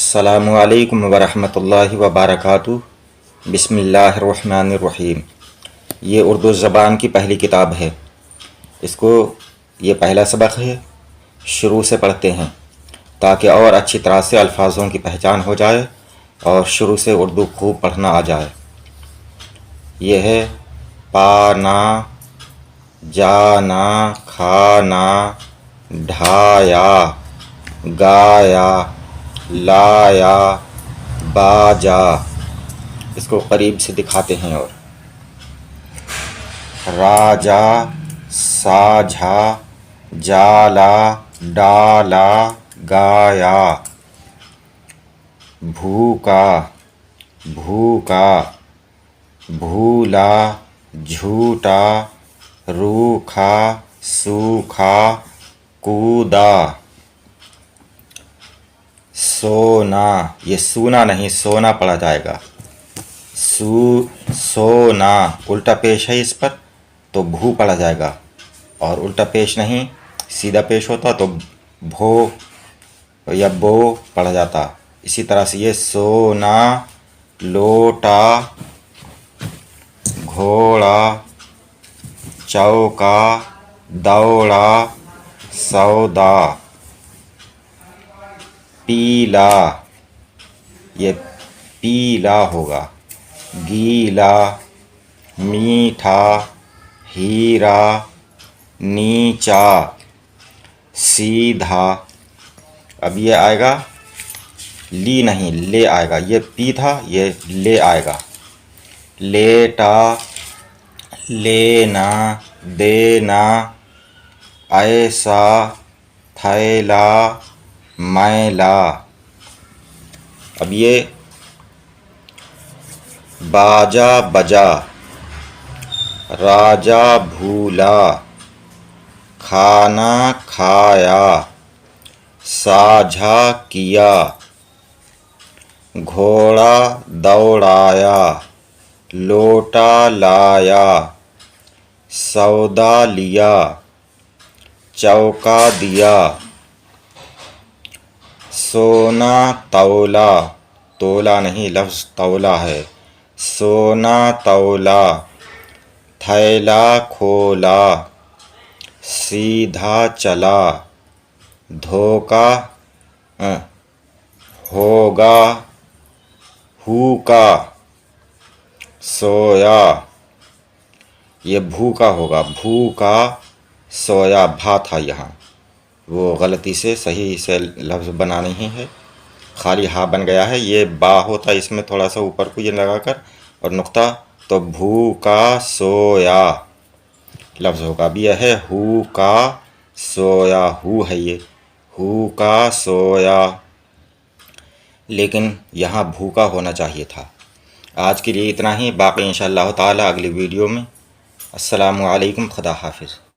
السلام علیکم ورحمۃ اللہ وبرکاتہ۔ بسم اللہ الرحمن الرحیم۔ یہ اردو زبان کی پہلی کتاب ہے۔ یہ پہلا سبق ہے، شروع سے پڑھتے ہیں تاکہ اور اچھی طرح سے الفاظوں کی پہچان ہو جائے اور شروع سے اردو خوب پڑھنا آ جائے۔ یہ ہے پانا، جانا، کھانا، ڈھایا، گایا، لایا، باجا۔ اس کو قریب سے دکھاتے ہیں۔ اور راجا، ساجھا، جالا، ڈالا، گایا۔ بھوکا، بھوکا، بھولا، جھوٹا، روکھا، سوکھا، کودا۔ سونا، یہ سونا نہیں سونا پڑھا جائے گا۔ سونا الٹا پیش ہے اس پر تو بھو پڑھا جائے گا، اور الٹا پیش نہیں سیدھا پیش ہوتا تو بھو یا بو پڑھا جاتا۔ اسی طرح سے یہ سونا، لوٹا، گھوڑا، چوکا، دوڑا، سودا۔ پیلا، یہ پیلا ہوگا۔ گیلا، میٹھا، ہیرا، نیچا، سیدھا۔ اب یہ آئے گا لی نہیں لے آئے گا، یہ پی تھا یہ لے آئے گا۔ لیٹا، لینا، دینا، ایسا، تھیلا، میلا۔ اب یہ باجا، بجا، راجا، بھولا، کھانا، کھایا، ساجھا، کیا، گھوڑا، دوڑایا، لوٹا، لایا، سودا، لیا، چوکا، دیا۔ سونا، تولا، تولا نہیں لفظ تولا ہے۔ سونا، تولا، تھیلا، کھولا، سیدھا، چلا، دھوکا، ہوگا، ہوکا، سویا۔ یہ بھوکا ہوگا، بھوکا، سویا، بھا تھا یہاں، وہ غلطی سے صحیح سے لفظ بنا نہیں ہے، خالی ہا بن گیا ہے۔ یہ با ہوتا اس میں تھوڑا سا اوپر کو یہ لگا کر اور نقطہ، تو بھوکا، سویا لفظ ہوگا۔ اب یہ ہے ہو کا سویا، ہو ہے یہ، ہو کا سویا، لیکن یہاں بھوکا ہونا چاہیے تھا۔ آج کے لیے اتنا ہی، باقی انشاءاللہ تعالی اگلی ویڈیو میں۔ السلام علیکم، خدا حافظ۔